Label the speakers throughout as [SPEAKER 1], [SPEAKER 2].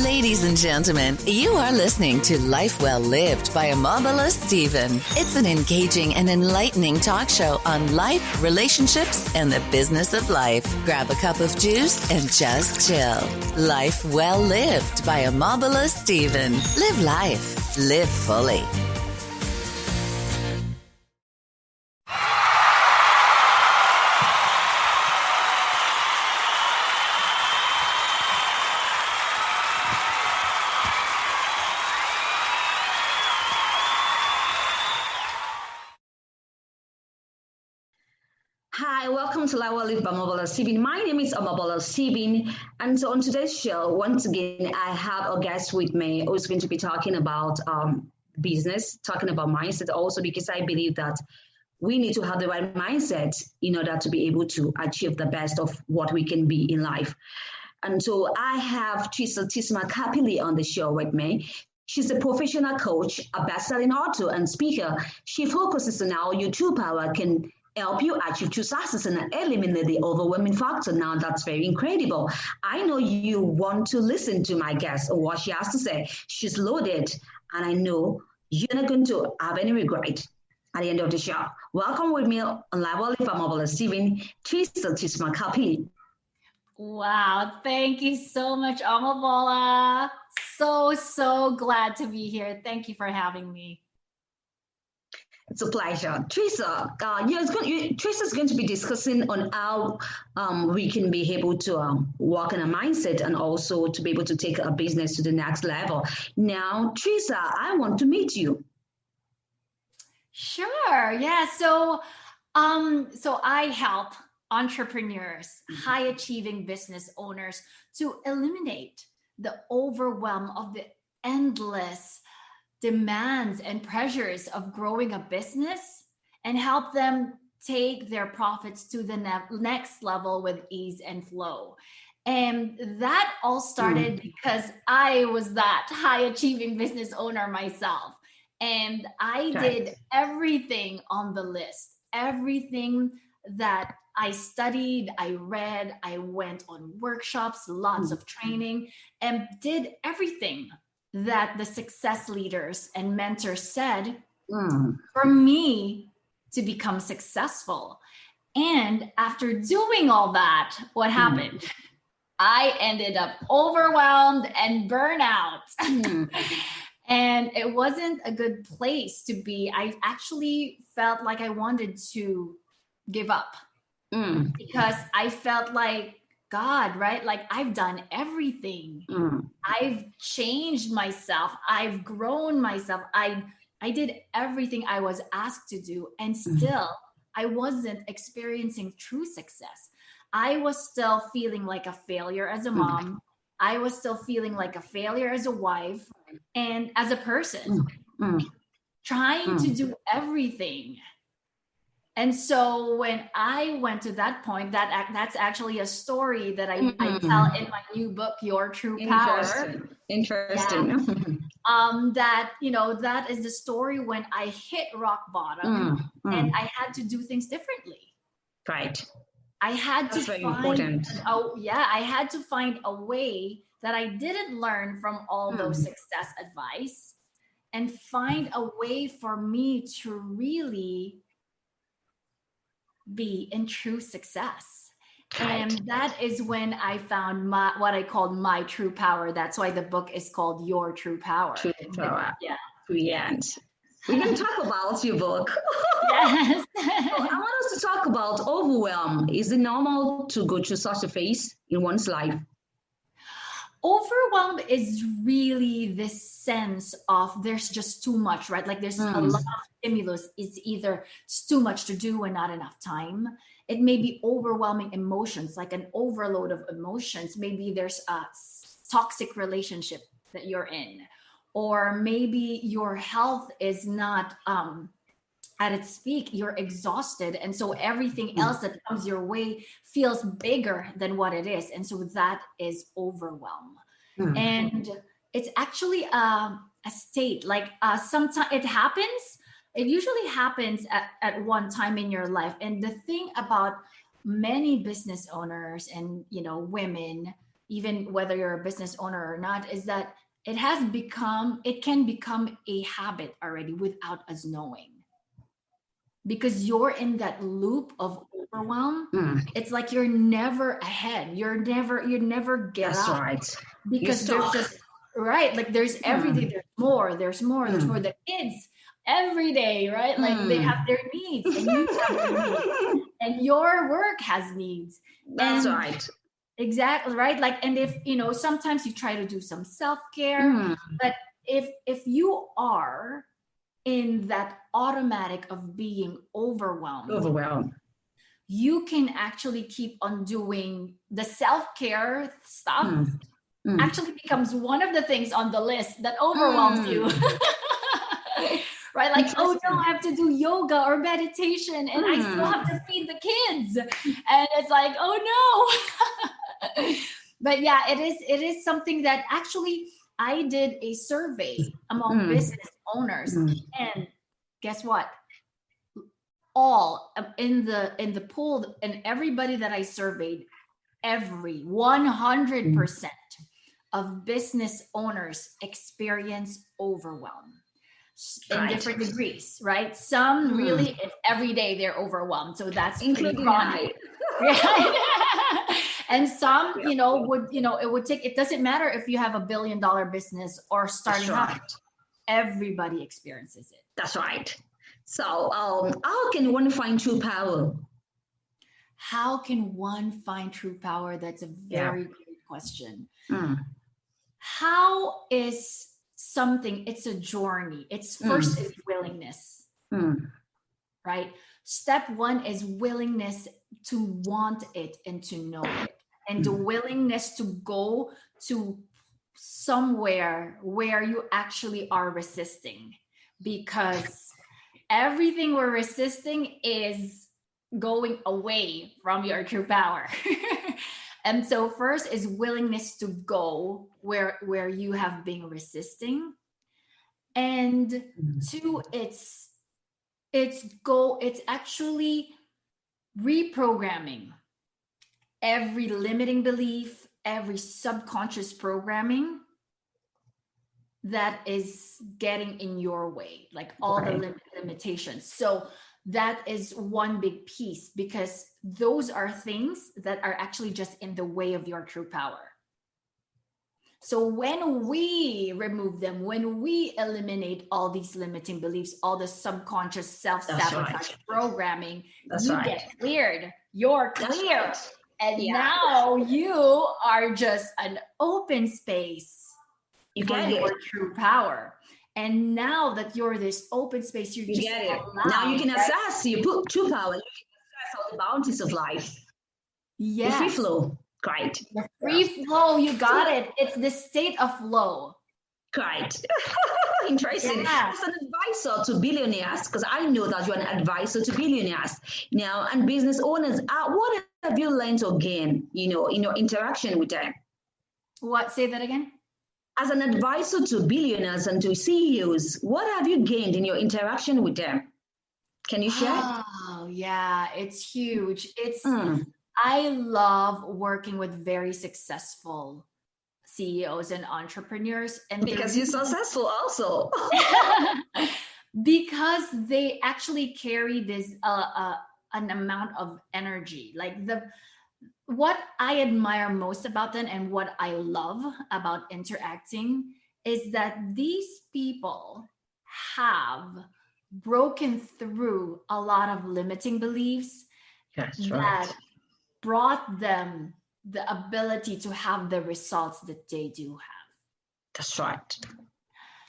[SPEAKER 1] Ladies and gentlemen, you are listening to Life Well Lived by Omobola Stephen. It's an engaging and enlightening talk show on life, relationships, and the business of life. Grab a cup of juice and just chill. Life Well Lived by Omobola Stephen. Live life. Live fully.
[SPEAKER 2] Hi, welcome to Life Well Lived by Omobola Stephen. My name is Omobola Stephen, and so on today's show, once again, I have a guest with me who's going to be talking about business, talking about mindset also, because I believe that we need to have the right mindset in order to be able to achieve the best of what we can be in life. And so I have Trissa Tismal-Capili on the show with me. She's a professional coach, a best-selling author, and speaker. She focuses on how your true power can help you achieve true success and eliminate the overwhelming factor. Now, that's very incredible. I know you want to listen to my guest or what she has to say. She's loaded, and I know you're not going to have any regret at the end of the show. Welcome with me on Live Well Lived by Omobola Stephen, Trissa Tismal-Capili.
[SPEAKER 3] Wow, thank you so much, Omobola. So glad to be here. Thank you for having me.
[SPEAKER 2] It's a pleasure. Trissa, Trissa's going to be discussing on how we can be able to work on a mindset and also to be able to take a business to the next level. Now, Trissa, I want to meet you.
[SPEAKER 3] Sure. Yeah. So I help entrepreneurs, high achieving business owners to eliminate the overwhelm of the endless demands and pressures of growing a business and help them take their profits to the next level with ease and flow. And that all started because I was that high achieving business owner myself. And I did everything on the list, everything that I studied, I read, I went on workshops, lots of training, and did everything that the success leaders and mentors said for me to become successful. And after doing all that, what happened? I ended up overwhelmed and burnout. And it wasn't a good place to be. I actually felt like I wanted to give up because I felt like, God, right? Like I've done everything. I've changed myself. I've grown myself. I did everything I was asked to do. And still I wasn't experiencing true success. I was still feeling like a failure as a mom. I was still feeling like a failure as a wife and as a person, trying to do everything. And so when I went to that point, that's actually a story that I tell in my new book, Your True Power.
[SPEAKER 2] Interesting.
[SPEAKER 3] Yeah. That is the story when I hit rock bottom and I had to do things differently.
[SPEAKER 2] Right.
[SPEAKER 3] I had
[SPEAKER 2] That's
[SPEAKER 3] to
[SPEAKER 2] very
[SPEAKER 3] find
[SPEAKER 2] important.
[SPEAKER 3] I had to find a way that I didn't learn from all those success advice and find a way for me to really be in true success. Right. And that is when I found what I called my true power. That's why the book is called Your True Power.
[SPEAKER 2] True Power.
[SPEAKER 3] Yeah.
[SPEAKER 2] Brilliant. We're going to talk about your book.
[SPEAKER 3] Yes.
[SPEAKER 2] So I want us to talk about overwhelm. Is it normal to go through such a phase in one's life?
[SPEAKER 3] Overwhelm is really this sense of there's just too much, right? Like there's a lot of stimulus. It's either it's too much to do and not enough time. It may be overwhelming emotions, like an overload of emotions. Maybe there's a toxic relationship that you're in, or maybe your health is not at its peak. You're exhausted. And so everything else that comes your way feels bigger than what it is. And so that is overwhelm. And it's actually a state, like sometimes it usually happens at one time in your life. And the thing about many business owners and, women even whether you're a business owner or not, is that it can become a habit already without us knowing. Because you're in that loop of overwhelm. It's like you're never ahead. You never get
[SPEAKER 2] That's
[SPEAKER 3] up.
[SPEAKER 2] right.
[SPEAKER 3] Because there's just, right, like there's every day, there's more. The kids every day, right? Like they have their needs and you have your needs and your work has needs.
[SPEAKER 2] That's right.
[SPEAKER 3] Exactly, right? Like, and if, sometimes you try to do some self-care, but if you are in that automatic of being overwhelmed, you can actually keep on doing the self-care stuff. Actually becomes one of the things on the list that overwhelms you. Right? Like, oh no, I have to do yoga or meditation and I still have to feed the kids. And it's like, oh no. But yeah, it is something that actually I did a survey among business owners, and guess what? All in the pool, and everybody that I surveyed, every 100% of business owners experience overwhelm in different degrees, right? Some really, every day they're overwhelmed. So that's pretty chronic. And some, it doesn't matter if you have $1 billion business or starting out, everybody experiences it.
[SPEAKER 2] That's right. So how can one find true power?
[SPEAKER 3] How can one find true power? That's a very good question. How is something, it's a journey. It's first is willingness, right? Step one is willingness to want it and to know it, and the willingness to go to somewhere where you actually are resisting, because everything we're resisting is going away from your true power. And so first is willingness to go where you have been resisting. And two, it's actually reprogramming every limiting belief, every subconscious programming that is getting in your way, like all the limitations. So that is one big piece, because those are things that are actually just in the way of your true power. So when we remove them, when we eliminate all these limiting beliefs, all the subconscious self-sabotage programming, get cleared. You're clear. And now you are just an open space for your true power. And now that you're this open space, you just
[SPEAKER 2] get it. Now you can access your true power. You can access all the bounties of life.
[SPEAKER 3] Yes.
[SPEAKER 2] The free flow. Great.
[SPEAKER 3] The free flow, you got it. It's the state of flow.
[SPEAKER 2] Great. Interesting.
[SPEAKER 3] Yeah.
[SPEAKER 2] As an advisor to billionaires, because I know that you're an advisor to billionaires now and business owners, what have you learned or gained, in your interaction with them?
[SPEAKER 3] What? Say that again?
[SPEAKER 2] As an advisor to billionaires and to CEOs, what have you gained in your interaction with them? Can you share?
[SPEAKER 3] Oh, yeah, it's huge. I love working with very successful CEOs and entrepreneurs. And
[SPEAKER 2] because you're successful also.
[SPEAKER 3] Because they actually carry this an amount of energy. Like what I admire most about them and what I love about interacting is that these people have broken through a lot of limiting beliefs that brought them the ability to have the results that they do have.
[SPEAKER 2] That's right.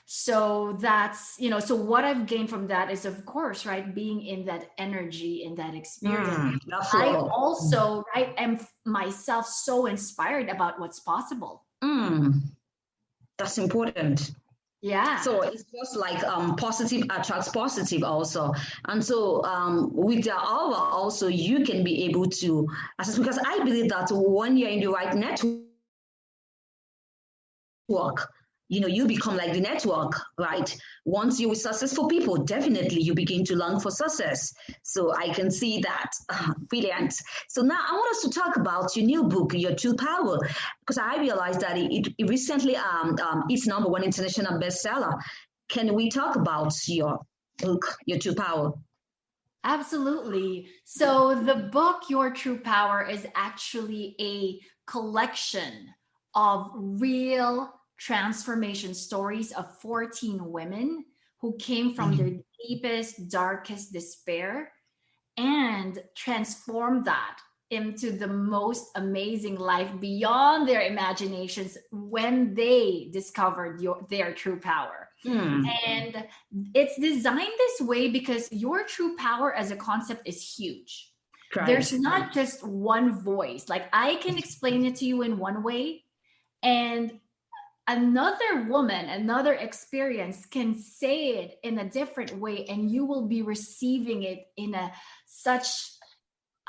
[SPEAKER 3] So that's, so what I've gained from that is, of course, right, being in that energy, in that experience. I also, am myself so inspired about what's possible.
[SPEAKER 2] That's important.
[SPEAKER 3] Yeah.
[SPEAKER 2] So it's just like positive attracts positive also. And so with the hour also, you can be able to assess, because I believe that when you're in the right network, you become like the network, right? Once you're with successful people, definitely you begin to long for success. So I can see that. Brilliant. So now I want us to talk about your new book, Your True Power, because I realized that it recently it's #1 international bestseller. Can we talk about your book, Your True Power?
[SPEAKER 3] Absolutely. So the book, Your True Power, is actually a collection of real transformation stories of 14 women who came from their deepest, darkest despair and transformed that into the most amazing life beyond their imaginations when they discovered their true power. And it's designed this way because your true power as a concept is huge. Right. There's not just one voice. Like, I can explain it to you in one way, and another woman, another experience can say it in a different way, and you will be receiving it in such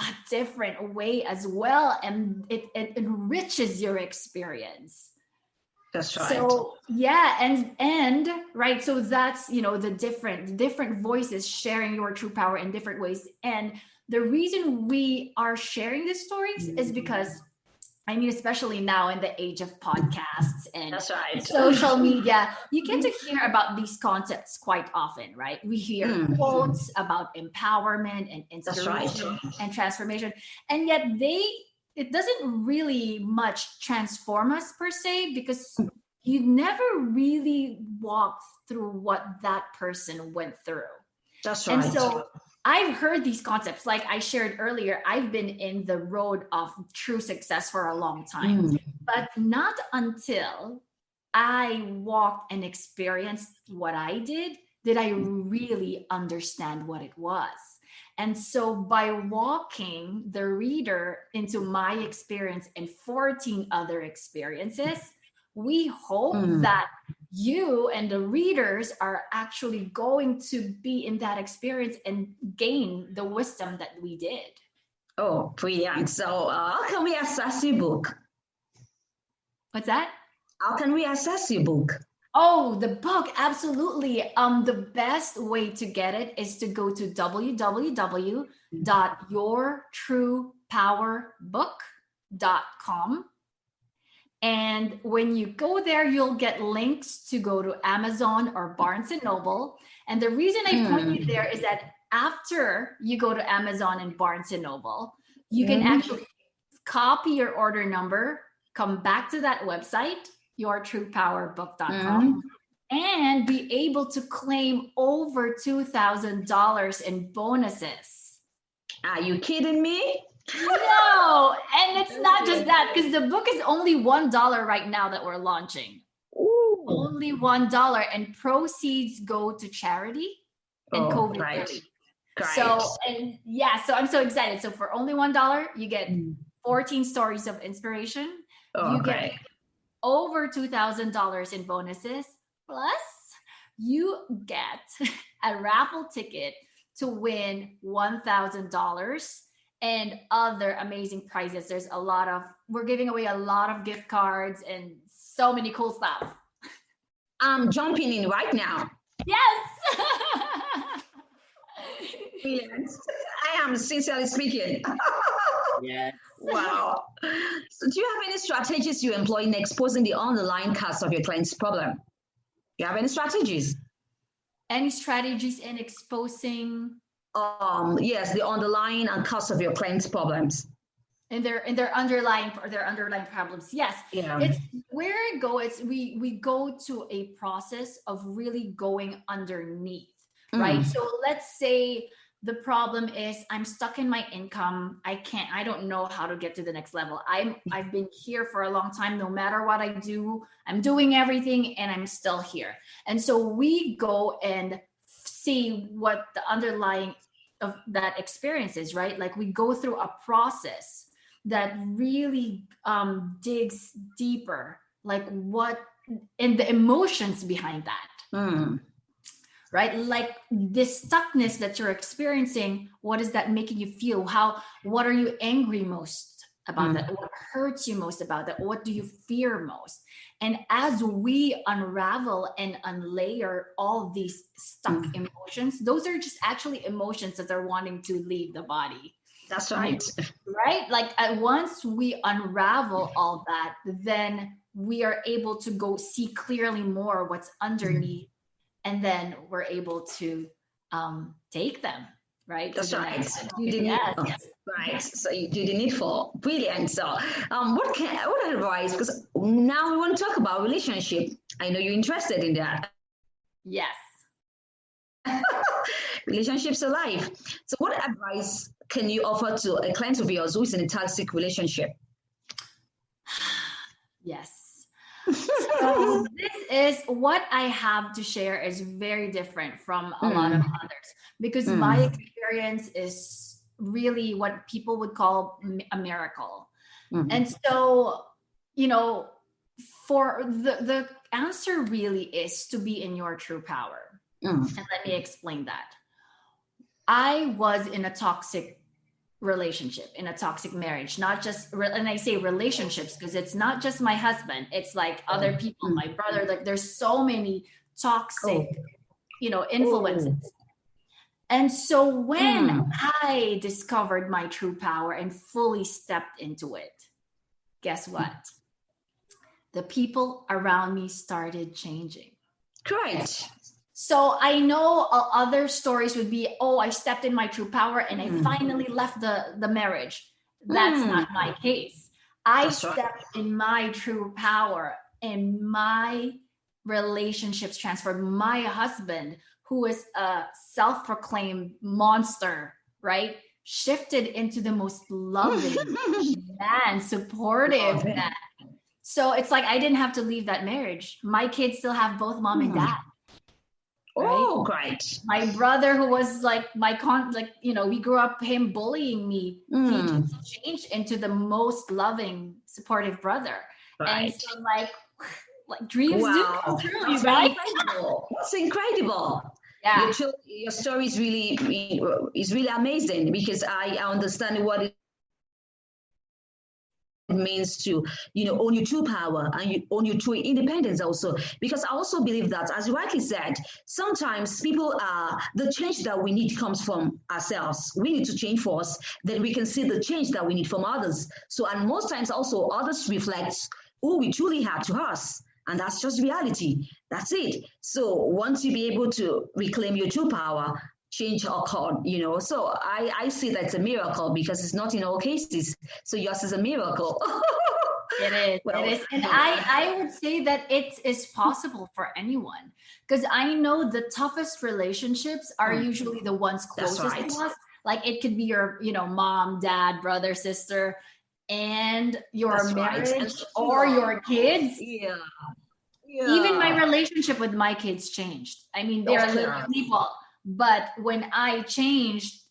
[SPEAKER 3] a different way as well, and it enriches your experience.
[SPEAKER 2] That's right.
[SPEAKER 3] So yeah, and right, so that's the different voices sharing your true power in different ways. And the reason we are sharing these stories is because, I mean, especially now in the age of podcasts and
[SPEAKER 2] That's right.
[SPEAKER 3] social media, you get to hear about these concepts quite often, right? We hear quotes about empowerment and inspiration and transformation, and yet it doesn't really much transform us per se, because you never really walked through what that person went through.
[SPEAKER 2] That's right.
[SPEAKER 3] And so I've heard these concepts, like I shared earlier. I've been in the road of true success for a long time, but not until I walked and experienced what I did I really understand what it was. And so by walking the reader into my experience and 14 other experiences, we hope that you and the readers are actually going to be in that experience and gain the wisdom that we did.
[SPEAKER 2] Oh, brilliant. So how can we access your book?
[SPEAKER 3] What's that?
[SPEAKER 2] How can we access your book?
[SPEAKER 3] Oh, the book, absolutely. The best way to get it is to go to www.yourtruepowerbook.com. And when you go there, you'll get links to go to Amazon or Barnes & Noble. And the reason I point you there is that after you go to Amazon and Barnes & Noble, you can actually copy your order number, come back to that website, yourtruepowerbook.com, and be able to claim over $2,000 in bonuses.
[SPEAKER 2] Are you kidding me?
[SPEAKER 3] No, and it's not just that, because the book is only $1 right now that we're launching.
[SPEAKER 2] Ooh.
[SPEAKER 3] Only $1, and proceeds go to charity and COVID relief. So, and yeah, so I'm so excited. So for only $1, you get 14 stories of inspiration. You get over $2,000 in bonuses. Plus, you get a raffle ticket to win $1,000 and other amazing prizes. We're giving away a lot of gift cards and so many cool stuff.
[SPEAKER 2] I'm jumping in right now.
[SPEAKER 3] Yes.
[SPEAKER 2] Brilliant. I am sincerely speaking.
[SPEAKER 4] Yes.
[SPEAKER 2] Wow. So do you have any strategies you employ in exposing the underlying cause of your client's problem? Do you have any strategies?
[SPEAKER 3] Any strategies in exposing?
[SPEAKER 2] Yes, the underlying and cause of your client's problems.
[SPEAKER 3] And their underlying problems. Yes.
[SPEAKER 2] Yeah.
[SPEAKER 3] It's where it goes. We go to a process of really going underneath, right? So let's say the problem is I'm stuck in my income. I don't know how to get to the next level. I've been here for a long time. No matter what I do, I'm doing everything and I'm still here. And so we go and see what the underlying of that experience is, right? Like, we go through a process that really digs deeper, like what and the emotions behind that. Right? Like this stuckness that you're experiencing, what is that making you feel? What are you angry most about that? What hurts you most about that? What do you fear most? And as we unravel and unlayer all these stuck emotions, those are just actually emotions that are wanting to leave the body.
[SPEAKER 2] That's right.
[SPEAKER 3] Right? Like once we unravel all that, then we are able to go see clearly more what's underneath, and then we're able to take them, right?
[SPEAKER 2] That's right.
[SPEAKER 3] Yes.
[SPEAKER 2] Right. So you do the needful. Brilliant. So what advice? Because now we want to talk about relationship. I know you're interested in that.
[SPEAKER 3] Yes.
[SPEAKER 2] Relationships are life. So what advice can you offer to a client of yours who is in a toxic relationship?
[SPEAKER 3] Yes. So this is what I have to share is very different from a lot of others, because my experience is really what people would call a miracle. And so, for the answer really is to be in your true power. And let me explain that. I was in a toxic relationship, in a toxic marriage, not just, and I say relationships because it's not just my husband, it's like other people, my brother, like there's so many toxic, influences. And so when I discovered my true power and fully stepped into it, guess what? The people around me started changing.
[SPEAKER 2] Great.
[SPEAKER 3] So I know other stories would be, I stepped in my true power and I finally left the marriage. That's not my case. I stepped in my true power and my relationships transformed. My husband, who is a self-proclaimed monster, right, shifted into the most loving man, supportive man. So it's like I didn't have to leave that marriage. My kids still have both mom and dad. Right?
[SPEAKER 2] Oh, great.
[SPEAKER 3] My brother, who was like we grew up him bullying me, he just changed into the most loving, supportive brother. Right. And so like dreams do come true, you guys.
[SPEAKER 2] That's incredible.
[SPEAKER 3] Yeah.
[SPEAKER 2] Your story is really amazing, because I understand what it means to own your true power and you own your true independence also, because I also believe that, as you rightly said, sometimes people the change that we need comes from ourselves. We need to change first, then we can see the change that we need from others. So, and most times also others reflect who we truly are to us, and that's just reality. That's it. So once you be able to reclaim your true power, change occurred, so I see that's a miracle, because it's not in all cases. So yours is a miracle.
[SPEAKER 3] It is. Well, it is. And I would say that it is possible for anyone, because I know the toughest relationships are usually the ones closest to us. Like it could be your, mom, dad, brother, sister, and your marriage or your kids.
[SPEAKER 2] Yeah.
[SPEAKER 3] Even my relationship with my kids changed. I mean, they're little people. But when I changed,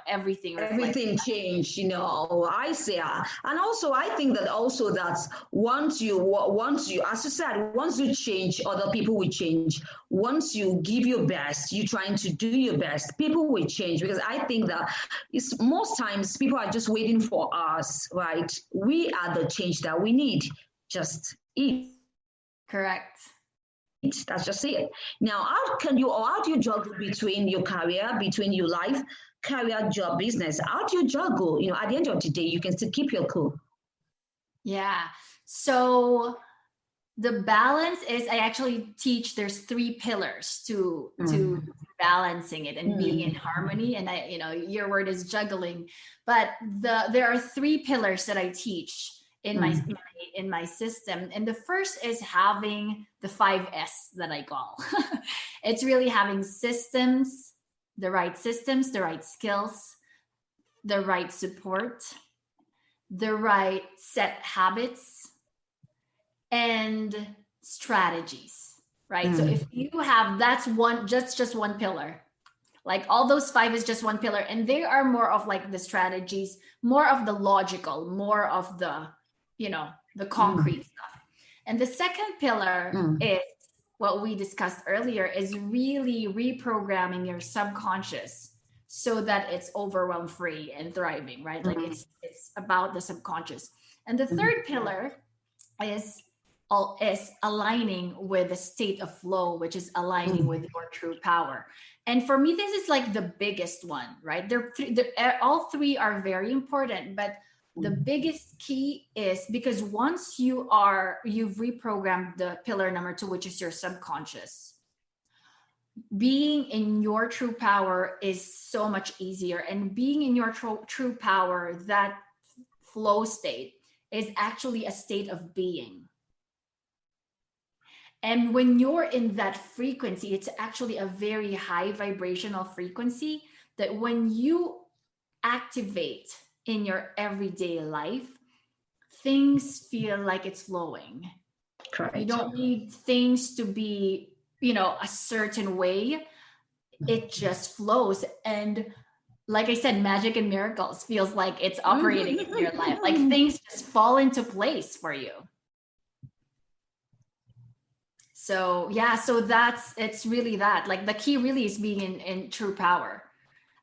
[SPEAKER 3] everything
[SPEAKER 2] changed, I say. And also, I think that also that once you, as you said, once you change, other people will change. Once you give your best, you're trying to do your best, people will change. Because I think that most times people are just waiting for us, right? We are the change that we need. Just eat.
[SPEAKER 3] Correct.
[SPEAKER 2] That's just it. Now, how do you juggle between your career, between your life, career, job, business? How do you juggle? At the end of the day, you can still keep your cool.
[SPEAKER 3] Yeah. So the balance is, I actually teach there's 3 pillars to balancing it and being in harmony. And your word is juggling, but there are 3 pillars that I teach in my system. And the first is having the 5 S that I call. It's really having systems, the right skills, the right support, the right set habits, and strategies, right? So if you have, that's just one pillar. Like all those 5 is just one pillar, and they are more of like the strategies, more of the logical, more of the the concrete stuff. And the second pillar is what we discussed earlier, is really reprogramming your subconscious so that it's overwhelm free and thriving, right? Like it's about the subconscious. And the third pillar is aligning with the state of flow, which is aligning with your true power. And for me, this is like the biggest one, right? All three are very important, but the biggest key is because once you've reprogrammed the pillar number 2, which is your subconscious, being in your true power is so much easier. And being in your true power, that flow state is actually a state of being. And when you're in that frequency, it's actually a very high vibrational frequency that when you activate in your everyday life, things feel like it's flowing.
[SPEAKER 2] Correct.
[SPEAKER 3] You don't need things to be, a certain way. It just flows. And like I said, magic and miracles feels like it's operating in your life. Like things just fall into place for you. So yeah, it's really that. Like the key really is being in true power.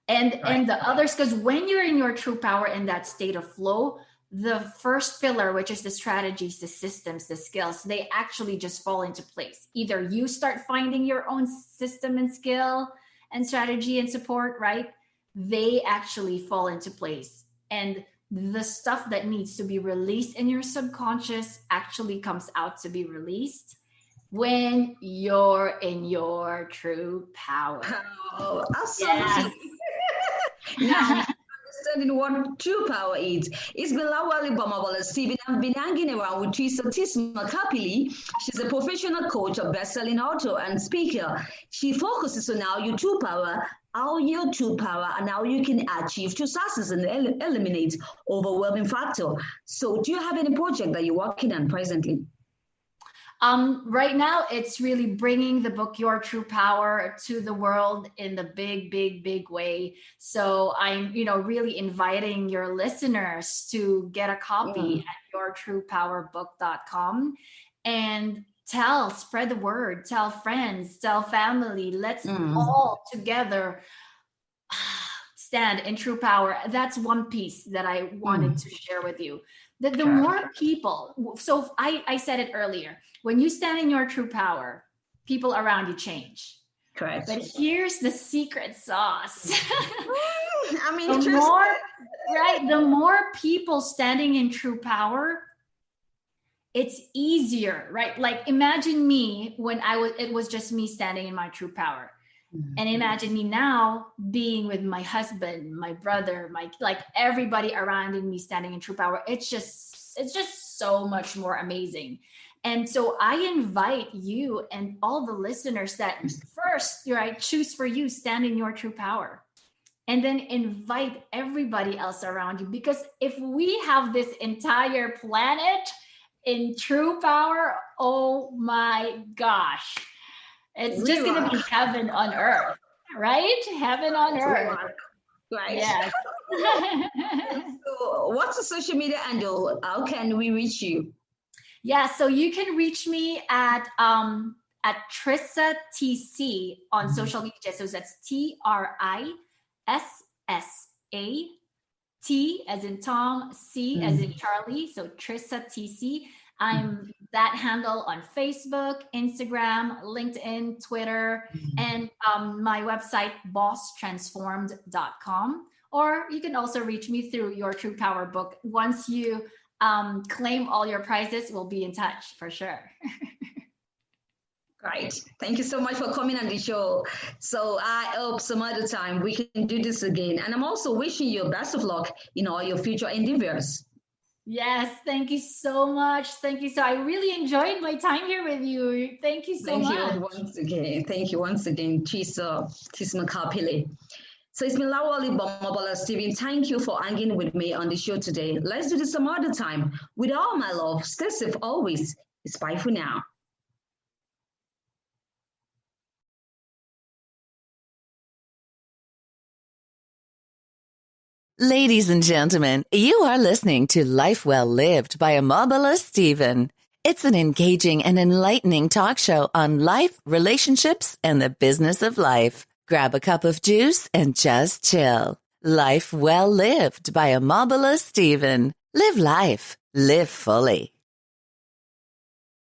[SPEAKER 3] And the others, because when you're in your true power in that state of flow, the first pillar, which is the strategies, the systems, the skills, they actually just fall into place. Either you start finding your own system and skill and strategy and support, right? They actually fall into place. And the stuff that needs to be released in your subconscious actually comes out to be released when you're in your true power.
[SPEAKER 2] Oh, absolutely. Now, understanding what true power is. It's been Lawali Omobola Stephen. I've been hanging around with Trissa Tismal-Capili. She's a professional coach, a best-selling author, and speaker. She focuses on how your true power, and how you can achieve true success and eliminate overwhelming factor. So, do you have any project that you're working on presently?
[SPEAKER 3] Right now, it's really bringing the book Your True Power to the world in the big way. So I'm, really inviting your listeners to get a copy at yourtruepowerbook.com and spread the word, tell friends, tell family. Let's all together stand in true power. That's one piece that I wanted to share with you. That the more people, so I said it earlier, when you stand in your true power, people around you change.
[SPEAKER 2] Correct.
[SPEAKER 3] But here's the secret sauce.
[SPEAKER 2] The
[SPEAKER 3] more people standing in true power, it's easier, right? Like imagine me when it was just me standing in my true power. And imagine me now being with my husband, my brother, everybody around me standing in true power. It's just so much more amazing. And so I invite you and all the listeners that first, choose for you, stand in your true power. And then invite everybody else around you. Because if we have this entire planet in true power, oh my gosh. It's just going to be heaven on earth, right? Heaven on earth.
[SPEAKER 2] Right.
[SPEAKER 3] Yes.
[SPEAKER 2] So what's the social media handle? How can we reach you?
[SPEAKER 3] Yeah, so you can reach me at Trissa TC on social media. So that's TRISSA T as in Tom, C as in Charlie. So Trissa TC. I'm that handle on Facebook, Instagram, LinkedIn, Twitter, and my website, bosstransformed.com. Or you can also reach me through Your True Power book. Once you claim all your prizes, we'll be in touch for sure.
[SPEAKER 2] Right. Thank you so much for coming on the show. So I hope some other time we can do this again. And I'm also wishing you best of luck in all your future endeavors.
[SPEAKER 3] Yes, thank you so much. Thank you. So I really enjoyed my time here with you. Thank you so much.
[SPEAKER 2] Thank you once again, Trissa Tismal-Capili. So it's been Lawali Omobola Stephen. Thank you for hanging with me on the show today. Let's do this some other time. With all my love, stay safe always. It's bye for now.
[SPEAKER 1] Ladies and gentlemen, you are listening to Life Well Lived by Omobola Stephen. It's an engaging and enlightening talk show on life, relationships, and the business of life. Grab a cup of juice and just chill. Life well lived by Omobola Stephen. Live life. Live fully.